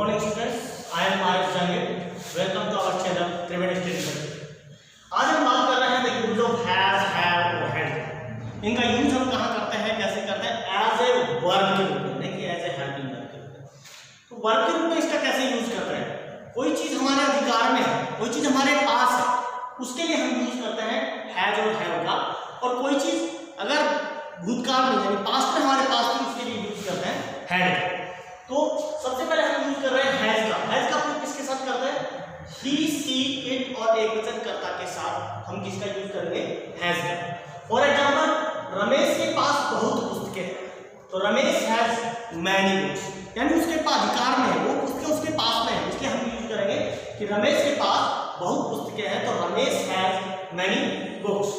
morning students, I am Arif Jangir. Welcome to our channel Trivedi Study. आज हम बात कर रहे हैं the use of has, have और हैड। इनका यूज हम कहाँ करते हैं, कैसे करते हैं? एज ए वर्ब के रूप में, नहीं कि एज ए हेल्पिंग वर्ब के रूप में। तो वर्ब के रूप में इसका कैसे यूज करते हैं? कोई चीज हमारे अधिकार में है, कोई चीज हमारे पास है, उसके लिए हम यूज करते हैं हैज और हैव का। और कोई चीज अगर भूतकाल में यानी पास्ट में हमारे पास थी, उसके लिए यूज करते हैं हैड। तो सबसे पहले हम यूज कर रहे हैं हैज का। हैज का प्रयोग किसके साथ करते हैं? ही, सी, इट और एकवचनकर्ता के साथ हम किसका यूज करेंगे? हैज का। फॉर एग्जांपल, रमेश के पास बहुत पुस्तकें हैं, तो रमेश हैज मैनी बुक्स, यानी उसके पास अधिकार में है, वो पुस्तकें उसके पास में है, इसलिए हम यूज करेंगे कि रमेश के पास बहुत पुस्तकें हैं, तो रमेश हैज मैनी बुक्स।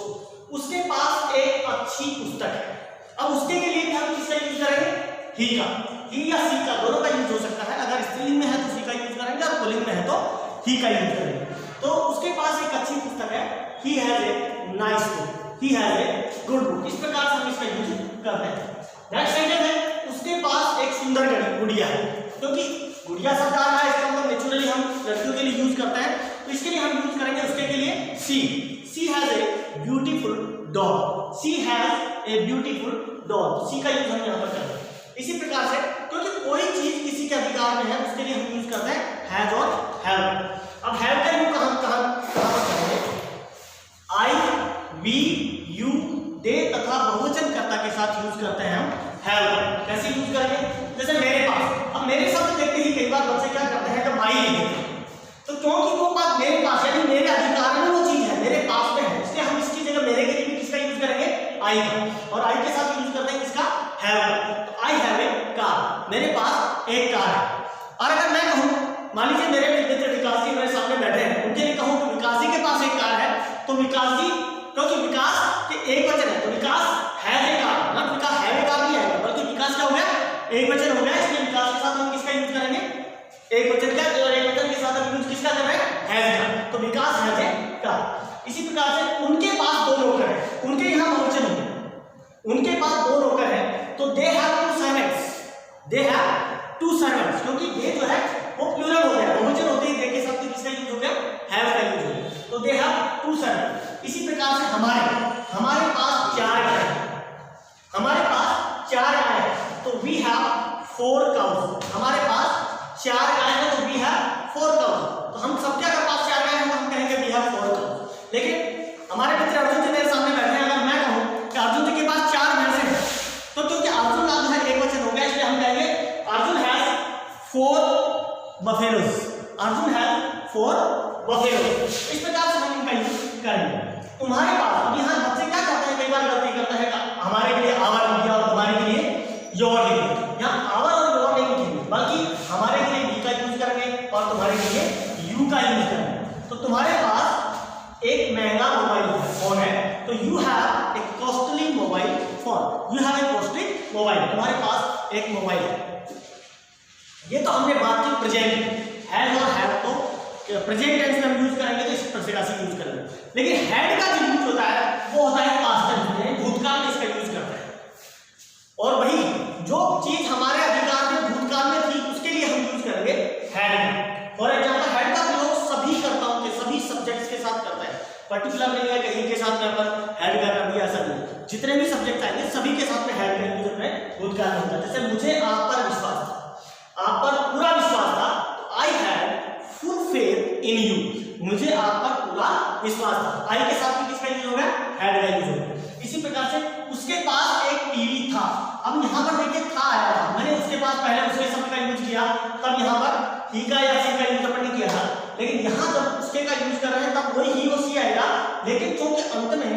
उसके पास एक अच्छी पुस्तक है। अब उसके के लिए भी हम किसका यूज करेंगे? ही का। ही या सी का, दोनों का यूज हो सकता है। अगर स्त्रीलिंग में है तो सी का यूज करेंगे और पुल्लिंग में है तो ही का यूज करेंगे। तो उसके पास एक अच्छी पुस्तक है, he has a nice book, he has a good book. इस प्रकार से हम इसका यूज करते हैं। नेक्स्ट सेंटेंस है, उसके पास एक सुंदर गुड़िया है। क्योंकि गुड़िया शब्द आ रहा है, इसका मतलब नेचुरली हम लड़कियों के लिए यूज करते हैं, तो इसके लिए हम यूज करेंगे उसके के लिए she. She has a beautiful dog, she has a beautiful dog, she का यूज हम यहाँ पर करते हैं। इसी प्रकार से क्योंकि कोई चीज किसी के अधिकार में है, उसके लिए हम यूज करते हैं हैज और हैव। अब हैव का यूज कहां करेंगे? आई, वी, यू, दे तथा बहुवचनकर्ता के साथ यूज करते हैं हम हैव। कैसे यूज करेंगे? जैसे मेरे पास। अब मेरे शब्द देखते ही कई बार बच्चे क्या करते हैं कि माई लिख देते हैं, तो क्योंकि वो बात मेरे पास यानी मेरे अधिकार में वो चीज है, मेरे पास में है, इसलिए हम इसकी जगह मेरे के लिए भी किसका यूज करेंगे? आई का। और आई के साथ यूज करते हैं किसका? Have. I have a car, मेरे पास एक कार है। और अगर मैं कहूं, मान लीजिए मेरे मित्र विकास जी मेरे सामने बैठे हैं, उनके लिए कहूं कि विकास जी के पास एक कार है, तो विकास जी, क्योंकि विकास के एक वचन है, तो विकास हैज ए कार, ना विकास हैव ए कार नहीं है, बल्कि विकास क्या हो गया? एक वचन हो गया, इसलिए विकास के साथ हम किसका यूज करेंगे? एक वचन का। और एक वचन के साथ हम यूज किसका कर रहे हैं? हैज का। तो विकास हैज ए कार। इसी प्रकार से उनके पास दो नौकर हैं, उनके यहां बहुवचन हो गया, उनके पास दो नौकर हैं, तो they have to servants, they have to servants, क्योंकि दे जो है वो प्लूरल हो गया, बहुवचन होते ही दे के साथ किसका यूज हो गया? हैव का यूज हो गया, तो दे हैव टू सर्वेंट्स। इसी प्रकार से हमारे पास चार गाय हैं, हमारे पास चार गाय हैं, तो वी हैव 4 काउज। हमारे पास चार गाय हैं, तो वी हैव 4 काउज। तो हम सबके अगर पास चार गाय हैं तो हम कहेंगे वी हैव 4 काउज। लेकिन हमारे मित्र अर्जुन जी मेरे सामने बैठे हैं, अगर मैं कहूं कि अर्जुन जी के पास 4 भैंसे हैं, तो क्योंकि अर्जुन का जो है एक वचन हो गया, इसलिए हम कहेंगे Arjun has 4 buffaloes, Arjun has 4 buffaloes. इस प्रकार से हम इनका यूज करेंगे। तुम्हारे पास, अब यहाँ बच्चे क्या करते हैं, कई बार गलती करते हैं, हमारे के लिए आवर लिख दिया और तुम्हारे के लिए योर लिख दिया। यहाँ आवर और योर नहीं लिखेंगे, बल्कि हमारे के लिए वी का यूज करेंगे और तुम्हारे के लिए यू का यूज करेंगे। तो तुम्हारे पास एक महंगा मोबाइल फोन है, तो you have a costly mobile phone, you have a costly mobile, तुम्हारे पास एक मोबाइल है। ये तो हमने बात की प्रेजेंट। हैज और हैव तो प्रेजेंट टेंस में हम यूज करेंगे, तो इस प्रकार से यूज करेंगे। लेकिन हैड का जो यूज होता है वो होता है पास्ट टेंस में, भूतकाल में इसका यूज करते हैं। और वही जो चीज हमारे अधिकार में भूतकाल में थी, उसके लिए हम यूज करेंगे हैड। फॉर एग्जांपल, हैड का प्रयोग सभी कर्ताओं के, सभी सब्जेक्ट्स के साथ करता है, पर्टिकुलर नहीं है कि इनके साथ में अपन हैड का कर दिया, ऐसा नहीं। जितने भी सब्जेक्ट आएंगे सभी के साथ में हैड का यूज अपने भूतकाल में होता है। जैसे मुझे आप पर विश्वास था, आप पर पूरा विश्वास था, तो I had full faith in you, मुझे आप पर पूरा विश्वास था। आई के साथ में किसका यूज हो गया? हैड का यूज हो गया। इसी प्रकार से उसके पास एक टीवी था। अब यहाँ पर देखिए था आया था, मैंने उसके पास पहले उसके शब्द का यूज किया, तब यहाँ पर ही का या सी का यूज अपन ने किया था। लेकिन यहाँ जब उसके का यूज कर रहे हैं तब वही ही और सी आएगा, लेकिन क्योंकि अंत में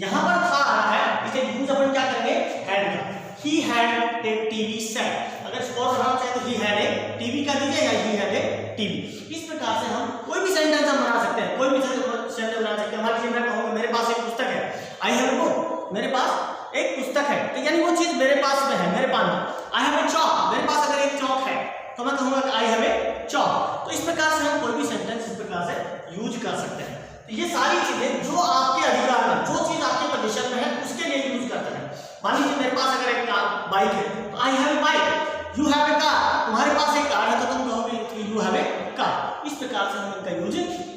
यहाँ पर था आ रहा है, इसे यूज अपन क्या करेंगे? हैड का। He had a TV set, अगर स्कोर बनाना चाहे तो ही हैड ए टीवी का दीजिए या ही हैड ए टीवी। इस प्रकार से हम कोई भी सेंटेंस हम बना सकते हैं, कोई भी सेंटेंस बना सकते हैं। मान लीजिए मैं कहूँगा मेरे पास एक पुस्तक है, आई हैव ए बुक, मेरे पास एक पुस्तक है, तो यानी वो चीज मेरे पास में है, मेरे पास में। आई हैव ए चॉक, मेरे पास अगर एक चॉक है तो मैं कहूंगा कि आई हैव ए चॉक। तो इस प्रकार से हम कोई भी सेंटेंस इस प्रकार से यूज कर सकते हैं। तो ये सारी चीजें जो आपके अधिकार में, जो चीज आपके पोजीशन में है, उसके लिए यूज करते हैं। मान लीजिए मेरे पास अगर एक कार बाइक है, तो I have a bike, you have a car, तुम्हारे पास एक कार है, तो तुम कहोगे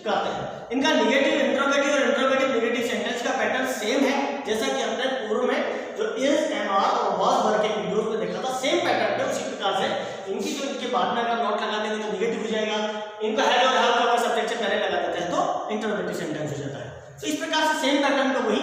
करते हैं। इनका निगेटिव इंट्रोगेटिव और इंट्रोगेटिव नेगेटिव सेंटेंस का पैटर्न सेम है, जैसा कि हमने पूर्व में जो इज एम आर और वाज वर्ग के वीडियोस में देखा था, सेम पैटर्न है। उसी प्रकार से इनकी जो इनके बाद में अगर नोट लगा देंगे तो निगेटिव हो जाएगा, इनका हेड और हेल्प का सब्जेक्ट से पहले लगा देते हैं तो इंट्रोगेटिव सेंटेंस हो जाता है। तो इस प्रकार से सेम पैटर्न को वही